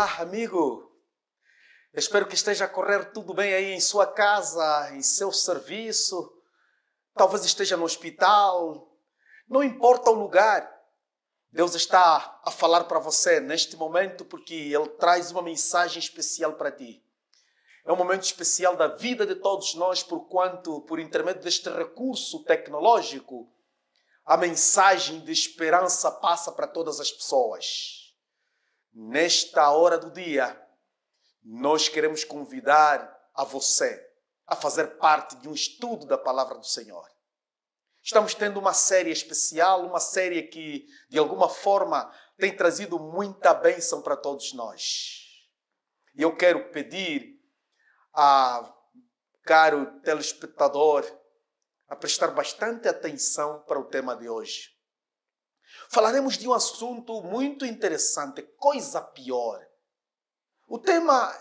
Olá, amigo. Espero que esteja a correr tudo bem aí em sua casa, em seu serviço. Talvez esteja no hospital. Não importa o lugar. Deus está a falar para você neste momento porque Ele traz uma mensagem especial para ti. É um momento especial da vida de todos nós, porquanto, por intermédio deste recurso tecnológico, a mensagem de esperança passa para todas as pessoas. Nesta hora do dia, nós queremos convidar a você a fazer parte de um estudo da Palavra do Senhor. Estamos tendo uma série especial, uma série que, de alguma forma, tem trazido muita bênção para todos nós. E eu quero pedir a caro telespectador a prestar bastante atenção para o tema de hoje. Falaremos de um assunto muito interessante, coisa pior. O tema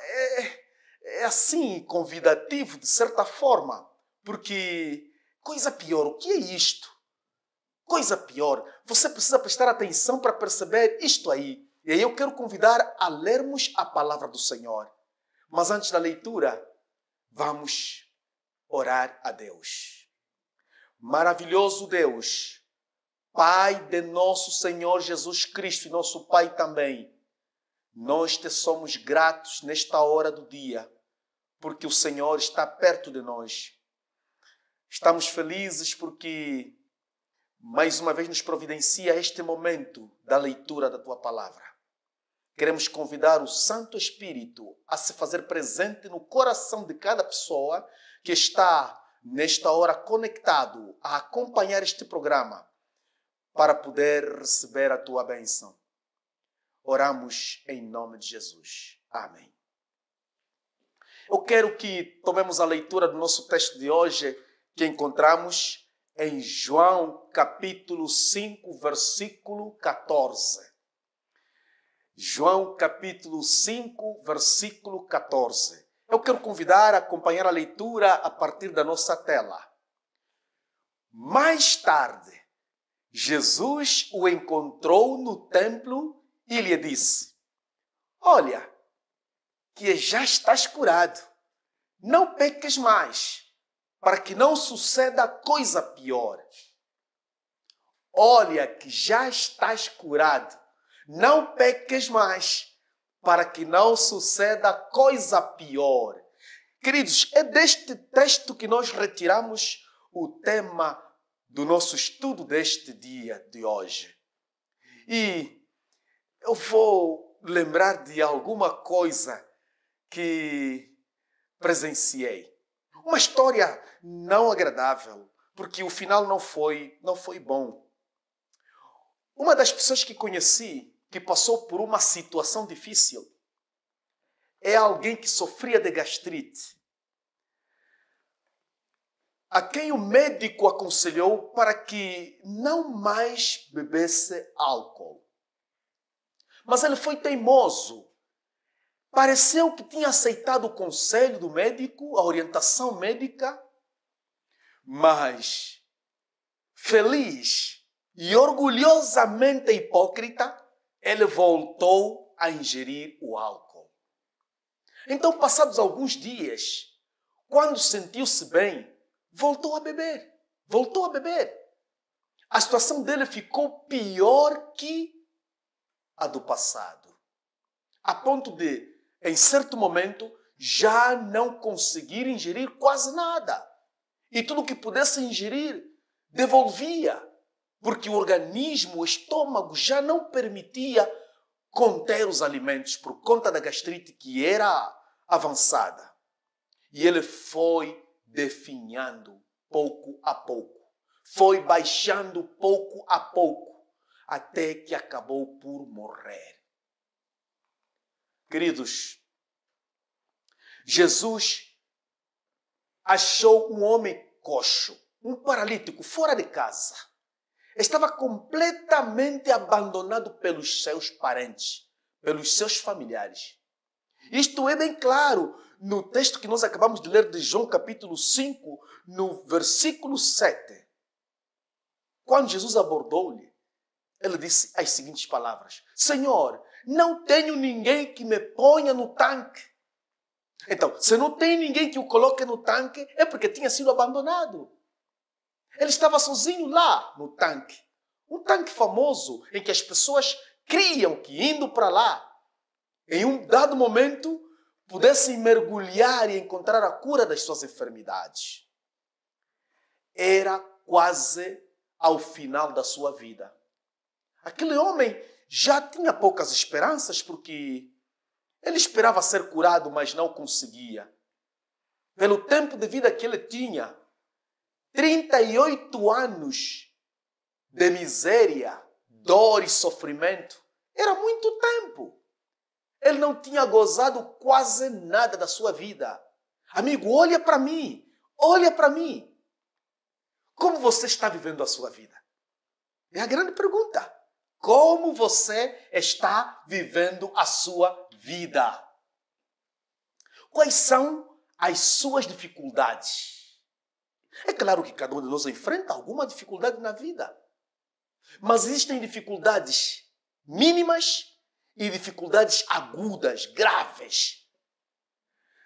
é assim, convidativo, de certa forma, porque coisa pior, o que é isto? Coisa pior, você precisa prestar atenção para perceber isto aí. E aí eu quero convidar a lermos a palavra do Senhor. Mas antes da leitura, vamos orar a Deus. Maravilhoso Deus, Pai de nosso Senhor Jesus Cristo e nosso Pai também, nós te somos gratos nesta hora do dia, porque o Senhor está perto de nós. Estamos felizes porque mais uma vez nos providencia este momento da leitura da Tua Palavra. Queremos convidar o Santo Espírito a se fazer presente no coração de cada pessoa que está nesta hora conectado a acompanhar este programa para poder receber a Tua bênção. Oramos em nome de Jesus. Amém. Eu quero que tomemos a leitura do nosso texto de hoje, que encontramos em João capítulo 5, versículo 14. João capítulo 5, versículo 14. Eu quero convidar a acompanhar a leitura a partir da nossa tela. Mais tarde, Jesus o encontrou no templo e lhe disse: Olha, que já estás curado. Não peques mais, para que não suceda coisa pior. Olha, que já estás curado. Não peques mais, para que não suceda coisa pior. Queridos, é deste texto que nós retiramos o tema do nosso estudo deste dia de hoje. E eu vou lembrar de alguma coisa que presenciei. Uma história não agradável, porque o final não foi bom. Uma das pessoas que conheci, que passou por uma situação difícil, é alguém que sofria de gastrite, a quem o médico aconselhou para que não mais bebesse álcool. Mas ele foi teimoso. Pareceu que tinha aceitado o conselho do médico, a orientação médica, mas feliz e orgulhosamente hipócrita, ele voltou a ingerir o álcool. Então, passados alguns dias, quando sentiu-se bem, voltou a beber. A situação dele ficou pior que a do passado. A ponto de, em certo momento, já não conseguir ingerir quase nada. E tudo que pudesse ingerir, devolvia. Porque o organismo, o estômago, já não permitia conter os alimentos por conta da gastrite que era avançada. E ele foi definhando pouco a pouco. Foi baixando pouco a pouco, até que acabou por morrer. Queridos, Jesus achou um homem coxo, um paralítico, fora de casa. Estava completamente abandonado pelos seus parentes, pelos seus familiares. Isto é bem claro no texto que nós acabamos de ler de João capítulo 5, no versículo 7. Quando Jesus abordou-lhe, ele disse as seguintes palavras: Senhor, não tenho ninguém que me ponha no tanque. Então, se não tem ninguém que o coloque no tanque, é porque tinha sido abandonado. Ele estava sozinho lá no tanque. Um tanque famoso em que as pessoas criam que indo para lá, em um dado momento, pudessem mergulhar e encontrar a cura das suas enfermidades. Era quase ao final da sua vida. Aquele homem já tinha poucas esperanças porque ele esperava ser curado, mas não conseguia. Pelo tempo de vida que ele tinha, 38 anos de miséria, dor e sofrimento, era muito tempo. Ele não tinha gozado quase nada da sua vida. Amigo, olha para mim. Olha para mim. Como você está vivendo a sua vida? É a grande pergunta. Como você está vivendo a sua vida? Quais são as suas dificuldades? É claro que cada um de nós enfrenta alguma dificuldade na vida. Mas existem dificuldades mínimas e dificuldades agudas, graves.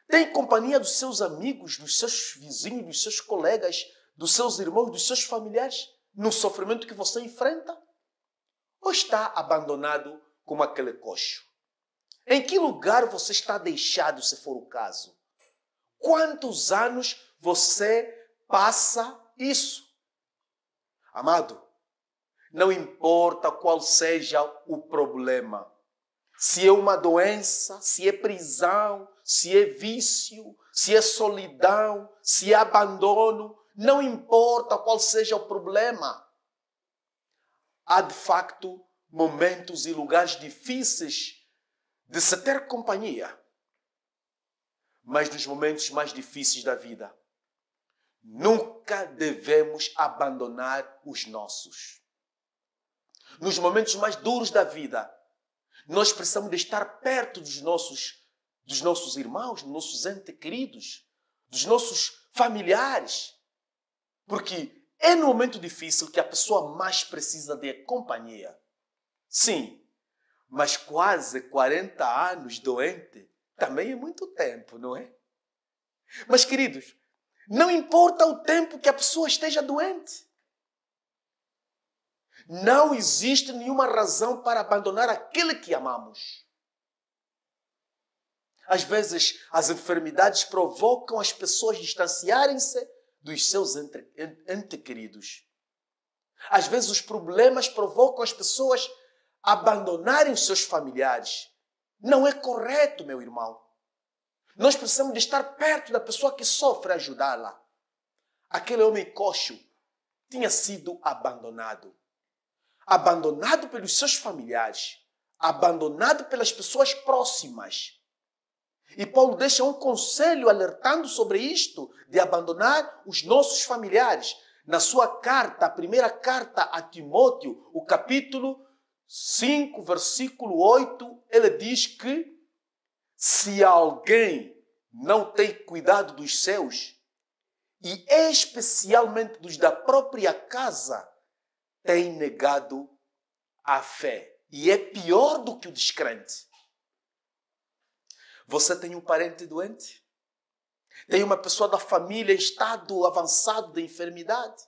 Tem companhia dos seus amigos, dos seus vizinhos, dos seus colegas, dos seus irmãos, dos seus familiares no sofrimento que você enfrenta? Ou está abandonado como aquele coxo? Em que lugar você está deixado, se for o caso? Quantos anos você passa isso? Amado, não importa qual seja o problema. Se é uma doença, se é prisão, se é vício, se é solidão, se é abandono, não importa qual seja o problema. Há de facto momentos e lugares difíceis de se ter companhia. Mas nos momentos mais difíceis da vida, nunca devemos abandonar os nossos. Nos momentos mais duros da vida, nós precisamos de estar perto dos nossos irmãos, dos nossos entes queridos, dos nossos familiares. Porque é no momento difícil que a pessoa mais precisa de companhia. Sim, mas quase 40 anos doente também é muito tempo, não é? Mas, queridos, não importa o tempo que a pessoa esteja doente. Não existe nenhuma razão para abandonar aquele que amamos. Às vezes, as enfermidades provocam as pessoas a distanciarem-se dos seus entes queridos. Às vezes, os problemas provocam as pessoas a abandonarem os seus familiares. Não é correto, meu irmão. Nós precisamos de estar perto da pessoa que sofre, ajudá-la. Aquele homem coxo tinha sido abandonado. Abandonado pelos seus familiares, abandonado pelas pessoas próximas. E Paulo deixa um conselho alertando sobre isto, de abandonar os nossos familiares. Na sua carta, a primeira carta a Timóteo, o capítulo 5, versículo 8, ele diz que se alguém não tem cuidado dos seus, e especialmente dos da própria casa, tem negado a fé. E é pior do que o descrente. Você tem um parente doente? Tem uma pessoa da família em estado avançado de enfermidade?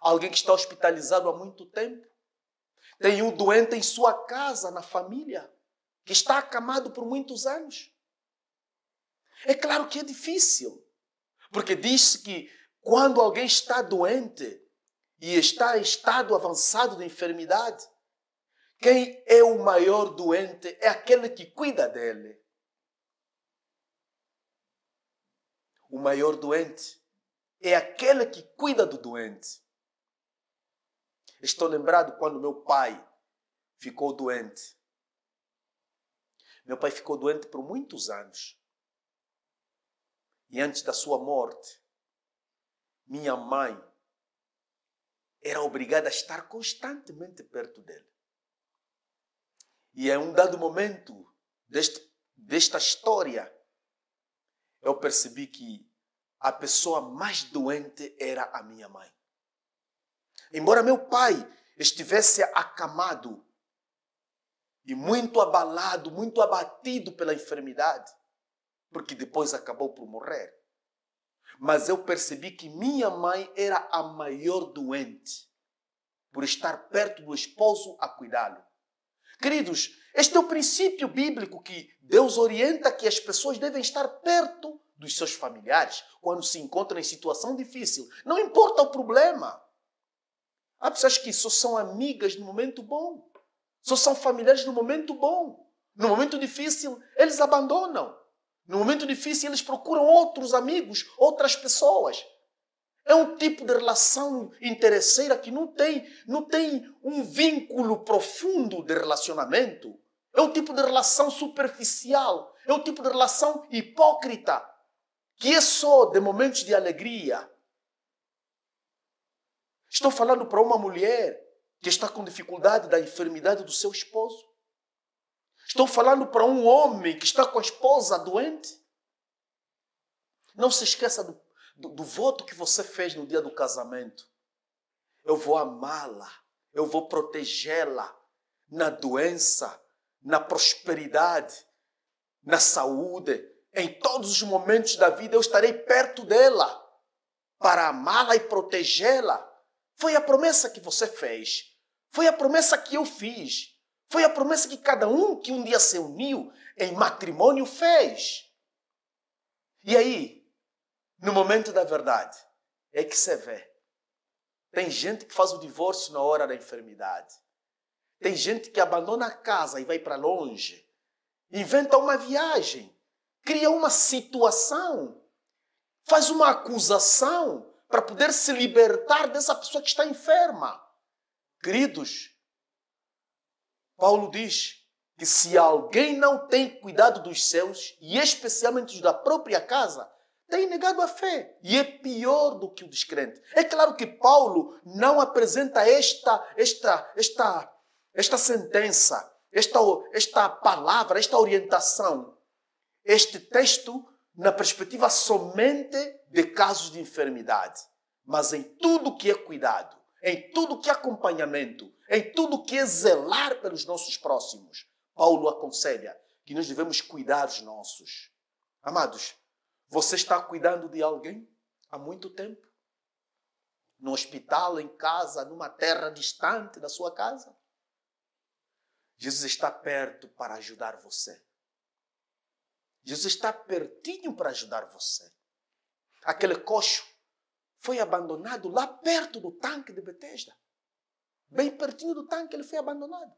Alguém que está hospitalizado há muito tempo? Tem um doente em sua casa, na família, que está acamado por muitos anos? É claro que é difícil. Porque diz-se que quando alguém está doente, e está em estado avançado de enfermidade, quem é o maior doente é aquele que cuida dele. O maior doente é aquele que cuida do doente. Estou lembrado quando meu pai ficou doente. Meu pai ficou doente por muitos anos. E antes da sua morte, minha mãe era obrigada a estar constantemente perto dele. E em um dado momento desta história, eu percebi que a pessoa mais doente era a minha mãe. Embora meu pai estivesse acamado, e muito abalado, muito abatido pela enfermidade, porque depois acabou por morrer. Mas eu percebi que minha mãe era a maior doente, por estar perto do esposo a cuidá-lo. Queridos, este é o princípio bíblico que Deus orienta que as pessoas devem estar perto dos seus familiares quando se encontram em situação difícil. Não importa o problema. Há pessoas que só são amigas no momento bom. Só são familiares no momento bom. No momento difícil, eles abandonam. No momento difícil, eles procuram outros amigos, outras pessoas. É um tipo de relação interesseira que não tem um vínculo profundo de relacionamento. É um tipo de relação superficial. É um tipo de relação hipócrita, que é só de momentos de alegria. Estou falando para uma mulher que está com dificuldade da enfermidade do seu esposo. Estou falando para um homem que está com a esposa doente. Não se esqueça do voto que você fez no dia do casamento. Eu vou amá-la, eu vou protegê-la na doença, na prosperidade, na saúde. Em todos os momentos da vida eu estarei perto dela para amá-la e protegê-la. Foi a promessa que você fez. Foi a promessa que eu fiz. Foi a promessa que cada um que um dia se uniu em matrimônio fez. E aí, no momento da verdade, é que você vê. Tem gente que faz o divórcio na hora da enfermidade. Tem gente que abandona a casa e vai para longe. Inventa uma viagem. Cria uma situação. Faz uma acusação para poder se libertar dessa pessoa que está enferma. Queridos, Paulo diz que se alguém não tem cuidado dos seus, e especialmente os da própria casa, tem negado a fé. E é pior do que o descrente. É claro que Paulo não apresenta esta sentença, esta palavra, esta orientação, este texto na perspectiva somente de casos de enfermidade. Mas em tudo que é cuidado, em tudo que é acompanhamento, em tudo que é zelar pelos nossos próximos, Paulo aconselha que nós devemos cuidar dos nossos. Amados, você está cuidando de alguém há muito tempo? No hospital, em casa, numa terra distante da sua casa? Jesus está perto para ajudar você. Jesus está pertinho para ajudar você. Aquele coxo foi abandonado lá perto do tanque de Betesda. Bem pertinho do tanque ele foi abandonado.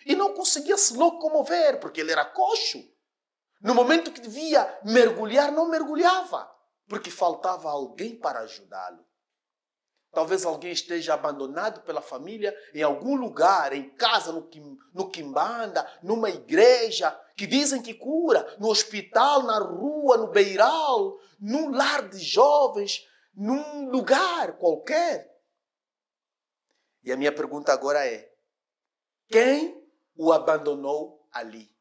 E não conseguia se locomover, porque ele era coxo. No momento que devia mergulhar, não mergulhava, porque faltava alguém para ajudá-lo. Talvez alguém esteja abandonado pela família em algum lugar, em casa, no quimbanda, numa igreja, que dizem que cura, no hospital, na rua, no beiral, num lar de jovens, num lugar qualquer. E a minha pergunta agora é: quem o abandonou ali?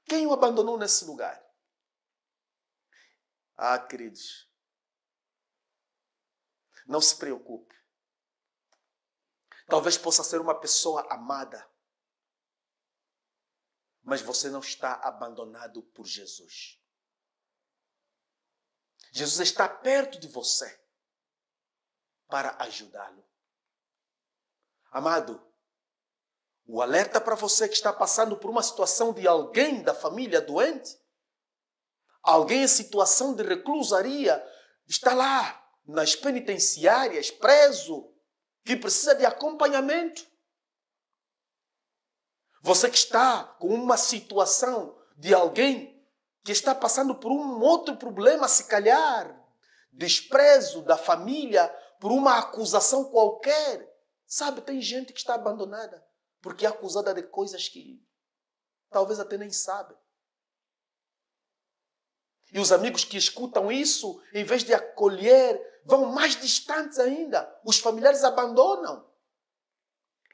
Quem o abandonou nesse lugar? Ah, queridos, não se preocupe. Talvez possa ser uma pessoa amada, mas você não está abandonado por Jesus. Jesus está perto de você para ajudá-lo. Amado, o alerta para você que está passando por uma situação de alguém da família doente, alguém em situação de reclusaria, está lá nas penitenciárias, preso, que precisa de acompanhamento. Você que está com uma situação de alguém que está passando por um outro problema, se calhar, desprezo da família, por uma acusação qualquer. Sabe, tem gente que está abandonada porque é acusada de coisas que talvez até nem sabe. E os amigos que escutam isso, em vez de acolher, vão mais distantes ainda. Os familiares abandonam.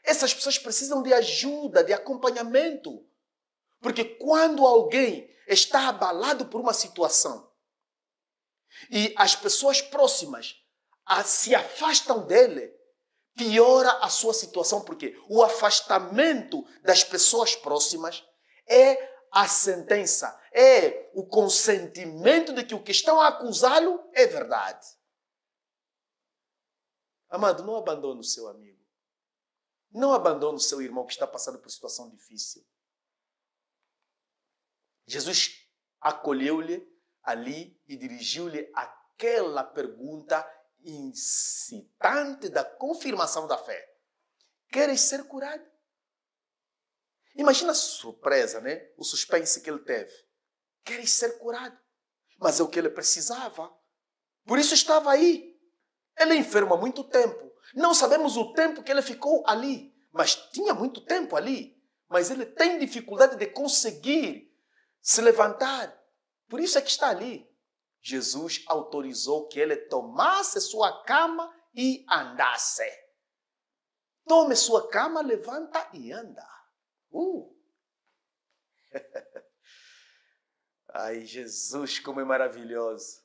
Essas pessoas precisam de ajuda, de acompanhamento. Porque quando alguém está abalado por uma situação e as pessoas próximas se afastam dele, piora a sua situação, porque o afastamento das pessoas próximas é a sentença, é o consentimento de que o que estão a acusá-lo é verdade. Amado, não abandone o seu amigo. Não abandone o seu irmão que está passando por situação difícil. Jesus acolheu-lhe ali e dirigiu-lhe aquela pergunta incitante da confirmação da fé. Queres ser curado? Imagina a surpresa, né? O suspense que ele teve. Queres ser curado? Mas é o que ele precisava. Por isso estava aí. Ele é enfermo há muito tempo. Não sabemos o tempo que ele ficou ali, mas tinha muito tempo ali. Mas ele tem dificuldade de conseguir se levantar. Por isso é que está ali. Jesus autorizou que ele tomasse sua cama e andasse. Tome sua cama, levanta e anda. Ai, Jesus, como é maravilhoso.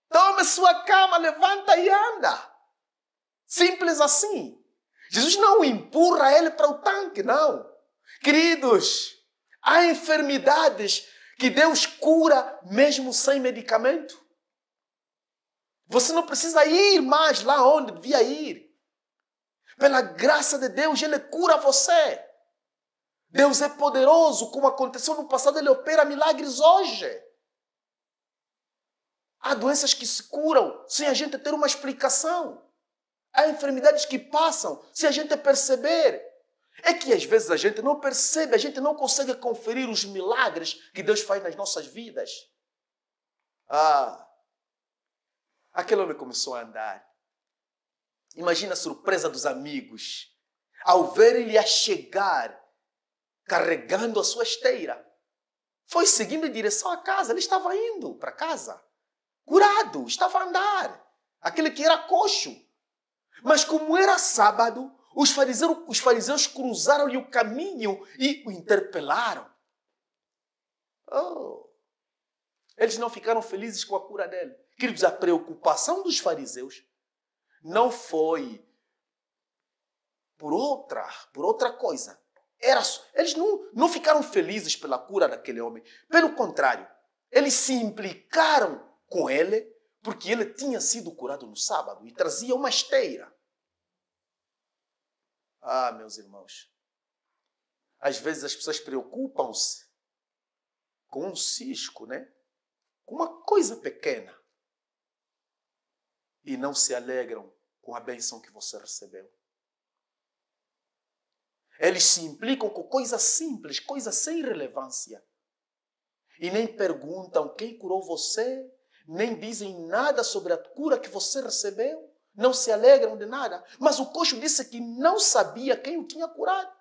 Tome sua cama, levanta e anda. Simples assim. Jesus não empurra ele para o tanque, não. Queridos, há enfermidades que Deus cura mesmo sem medicamento. Você não precisa ir mais lá onde devia ir. Pela graça de Deus, Ele cura você. Deus é poderoso, como aconteceu no passado, Ele opera milagres hoje. Há doenças que se curam sem a gente ter uma explicação. Há enfermidades que passam sem a gente perceber. É que às vezes a gente não percebe, a gente não consegue conferir os milagres que Deus faz nas nossas vidas. Aquele homem começou a andar. Imagina a surpresa dos amigos ao ver ele a chegar carregando a sua esteira. Foi seguindo em direção à casa, ele estava indo para casa. Curado, estava a andar. Aquele que era coxo. Mas como era sábado, os fariseus cruzaram-lhe o caminho e o interpelaram. Eles não ficaram felizes com a cura dele. Queridos, a preocupação dos fariseus não foi por outra coisa. Eles não ficaram felizes pela cura daquele homem. Pelo contrário, eles se implicaram com ele porque ele tinha sido curado no sábado e trazia uma esteira. Meus irmãos, às vezes as pessoas preocupam-se com um cisco, né? Com uma coisa pequena e não se alegram com a bênção que você recebeu. Eles se implicam com coisas simples, coisas sem relevância. E nem perguntam quem curou você, nem dizem nada sobre a cura que você recebeu. Não se alegram de nada. Mas o coxo disse que não sabia quem o tinha curado.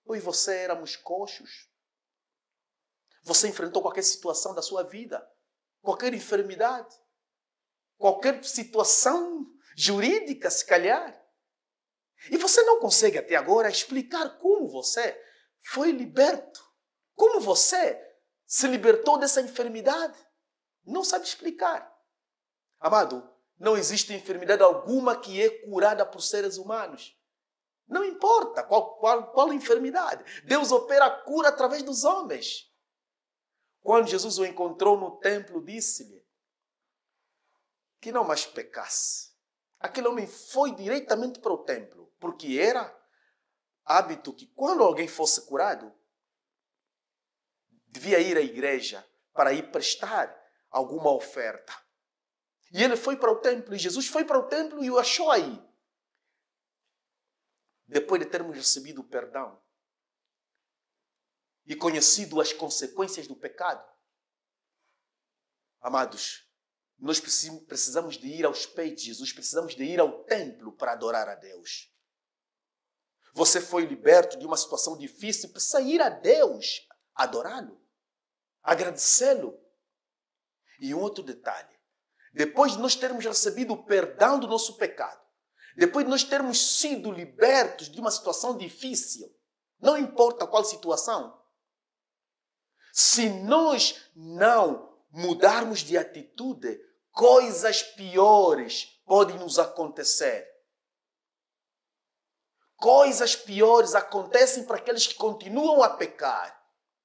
Eu e você éramos coxos. Você enfrentou qualquer situação da sua vida, qualquer enfermidade, qualquer situação jurídica, se calhar. E você não consegue até agora explicar como você foi liberto. Como você se libertou dessa enfermidade. Não sabe explicar. Amado, não existe enfermidade alguma que é curada por seres humanos. Não importa qual enfermidade. Deus opera a cura através dos homens. Quando Jesus o encontrou no templo, disse-lhe que não mais pecasse. Aquele homem foi diretamente para o templo, porque era hábito que quando alguém fosse curado, devia ir à igreja para ir prestar alguma oferta. E ele foi para o templo, e Jesus foi para o templo e o achou aí. Depois de termos recebido o perdão e conhecido as consequências do pecado, amados, nós precisamos de ir aos pés de Jesus, precisamos de ir ao templo para adorar a Deus. Você foi liberto de uma situação difícil, precisa ir a Deus, adorá-lo, agradecê-lo. E um outro detalhe, depois de nós termos recebido o perdão do nosso pecado, depois de nós termos sido libertos de uma situação difícil, não importa qual situação, se nós não mudarmos de atitude, coisas piores podem nos acontecer. coisas piores acontecem para aqueles que continuam a pecar.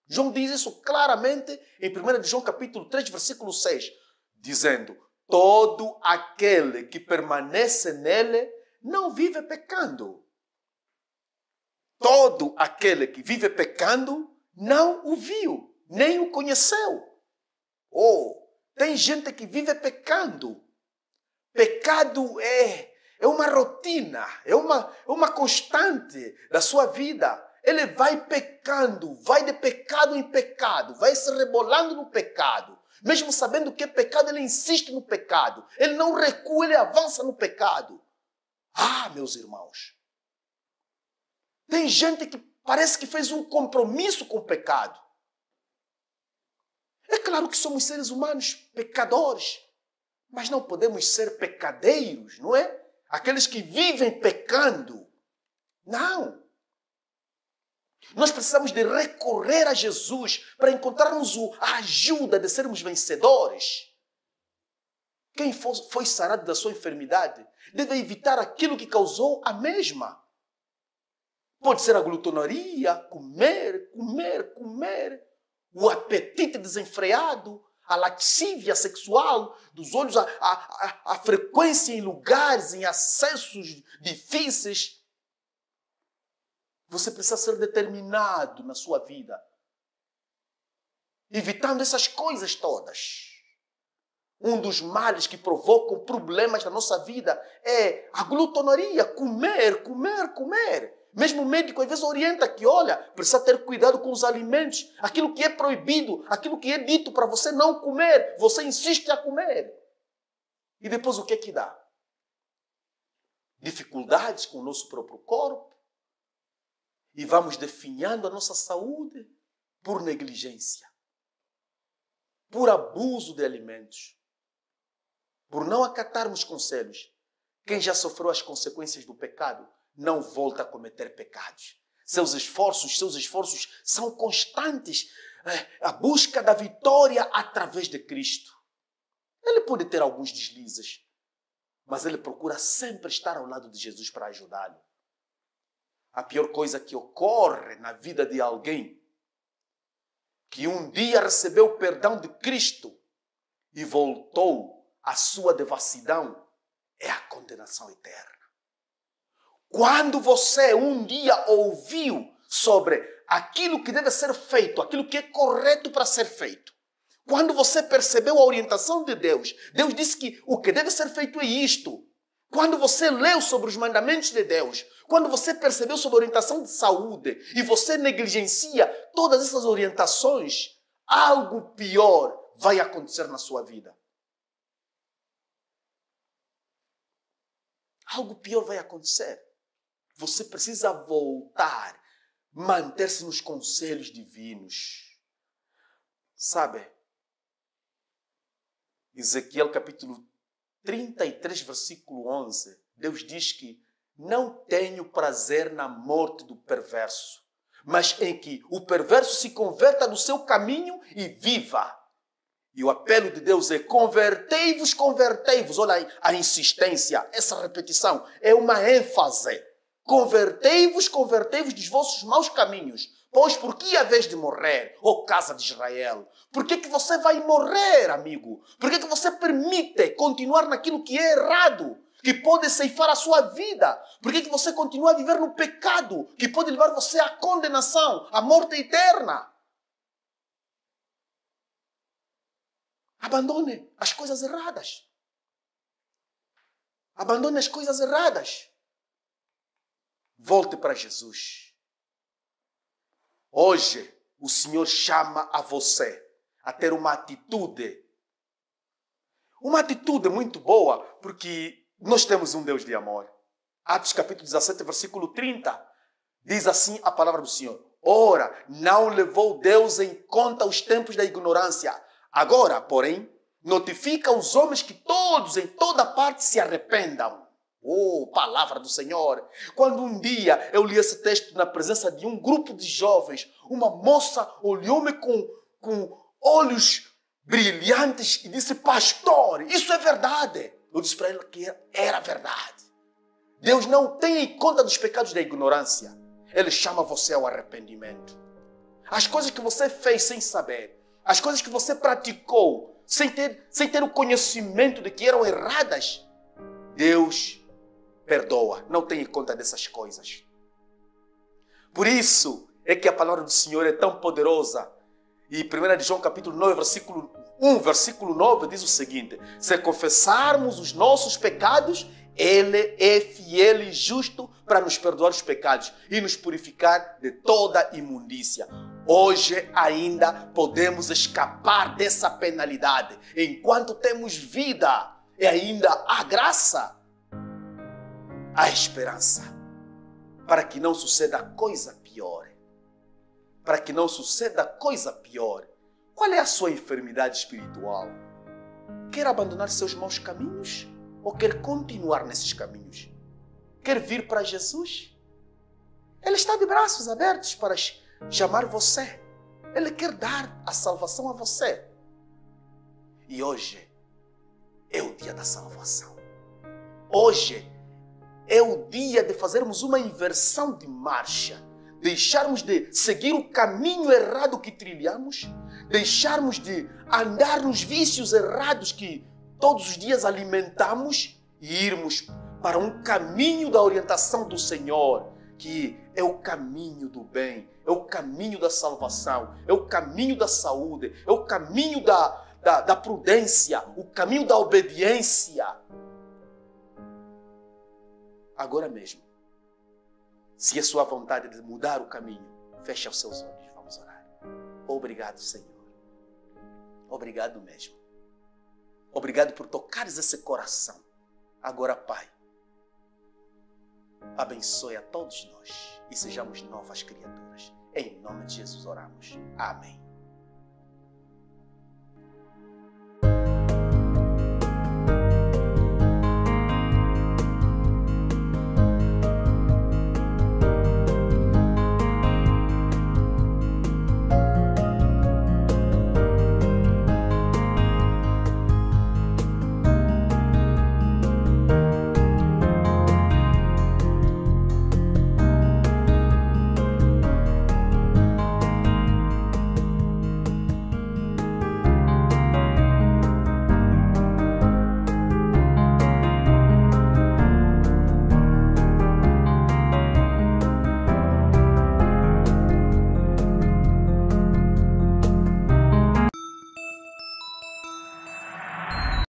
João diz isso claramente em 1 João capítulo 3, versículo 6, dizendo: todo aquele que permanece nele não vive pecando. Todo aquele que vive pecando não o viu, nem o conheceu. Tem gente que vive pecando. Pecado é uma rotina, é uma constante da sua vida. Ele vai pecando, vai de pecado em pecado, vai se rebolando no pecado. Mesmo sabendo que é pecado, ele insiste no pecado. Ele não recua, ele avança no pecado. Meus irmãos, tem gente que parece que fez um compromisso com o pecado. É claro que somos seres humanos pecadores, mas não podemos ser pecadeiros, não é? Aqueles que vivem pecando. Não. Nós precisamos de recorrer a Jesus para encontrarmos a ajuda de sermos vencedores. Quem foi sarado da sua enfermidade deve evitar aquilo que causou a mesma. Pode ser a glutonaria, comer. O apetite desenfreado, a laxívia sexual dos olhos, a frequência em lugares, em acessos difíceis. Você precisa ser determinado na sua vida, evitando essas coisas todas. Um dos males que provocam problemas na nossa vida é a glutonaria, comer. Mesmo o médico às vezes orienta que, olha, precisa ter cuidado com os alimentos. Aquilo que é proibido, aquilo que é dito para você não comer, você insiste a comer. E depois o que é que dá? Dificuldades com o nosso próprio corpo. E vamos definhando a nossa saúde por negligência, por abuso de alimentos, por não acatarmos conselhos. Quem já sofreu as consequências do pecado não volta a cometer pecados. Seus esforços são constantes. A busca da vitória através de Cristo. Ele pode ter alguns deslizes, mas ele procura sempre estar ao lado de Jesus para ajudá-lo. A pior coisa que ocorre na vida de alguém que um dia recebeu o perdão de Cristo e voltou à sua devassidão é a condenação eterna. Quando você um dia ouviu sobre aquilo que deve ser feito, aquilo que é correto para ser feito, quando você percebeu a orientação de Deus, Deus disse que o que deve ser feito é isto. Quando você leu sobre os mandamentos de Deus, quando você percebeu sobre a orientação de saúde e você negligencia todas essas orientações, algo pior vai acontecer na sua vida. Algo pior vai acontecer. Você precisa voltar, manter-se nos conselhos divinos. Sabe? Ezequiel capítulo 33, versículo 11. Deus diz que não tenho prazer na morte do perverso, mas em que o perverso se converta do seu caminho e viva. E o apelo de Deus é convertei-vos. Olha a insistência, essa repetição é uma ênfase. Convertei-vos dos vossos maus caminhos. Pois por que a vez de morrer, ó casa de Israel? Por que você vai morrer, amigo? Por que você permite continuar naquilo que é errado, que pode ceifar a sua vida? Por que você continua a viver no pecado, que pode levar você à condenação, à morte eterna? Abandone as coisas erradas. Abandone as coisas erradas. Volte para Jesus. Hoje, o Senhor chama a você a ter uma atitude muito boa, porque nós temos um Deus de amor. Atos capítulo 17, versículo 30, diz assim a palavra do Senhor: ora, não levou Deus em conta os tempos da ignorância. Agora, porém, notifica aos homens que todos, em toda parte, se arrependam. Palavra do Senhor. Quando um dia eu li esse texto na presença de um grupo de jovens, uma moça olhou-me com olhos brilhantes e disse: pastor, isso é verdade. Eu disse para ela que era verdade. Deus não tem em conta dos pecados da ignorância. Ele chama você ao arrependimento. As coisas que você fez sem saber, as coisas que você praticou sem ter o conhecimento de que eram erradas, Deus perdoa, não tem em conta dessas coisas. Por isso é que a palavra do Senhor é tão poderosa. E 1 João capítulo 9, versículo 1, versículo 9 diz o seguinte: se confessarmos os nossos pecados, Ele é fiel e justo para nos perdoar os pecados e nos purificar de toda imundícia. Hoje ainda podemos escapar dessa penalidade. Enquanto temos vida, e ainda há graça, há esperança, para que não suceda coisa pior. Para que não suceda coisa pior. Qual é a sua enfermidade espiritual? Quer abandonar seus maus caminhos? Ou quer continuar nesses caminhos? Quer vir para Jesus? Ele está de braços abertos para chamar você. Ele quer dar a salvação a você. E hoje é o dia da salvação. Hoje é o dia de fazermos uma inversão de marcha. Deixarmos de seguir o caminho errado que trilhamos. Deixarmos de andar nos vícios errados que todos os dias alimentamos e irmos para um caminho da orientação do Senhor, que é o caminho do bem, é o caminho da salvação, é o caminho da saúde, é o caminho da prudência, o caminho da obediência. Agora mesmo, se é sua vontade de mudar o caminho, feche os seus olhos, vamos orar. Obrigado, Senhor. Obrigado mesmo. Obrigado por tocares esse coração. Agora, Pai, abençoe a todos nós e sejamos novas criaturas. Em nome de Jesus oramos. Amém.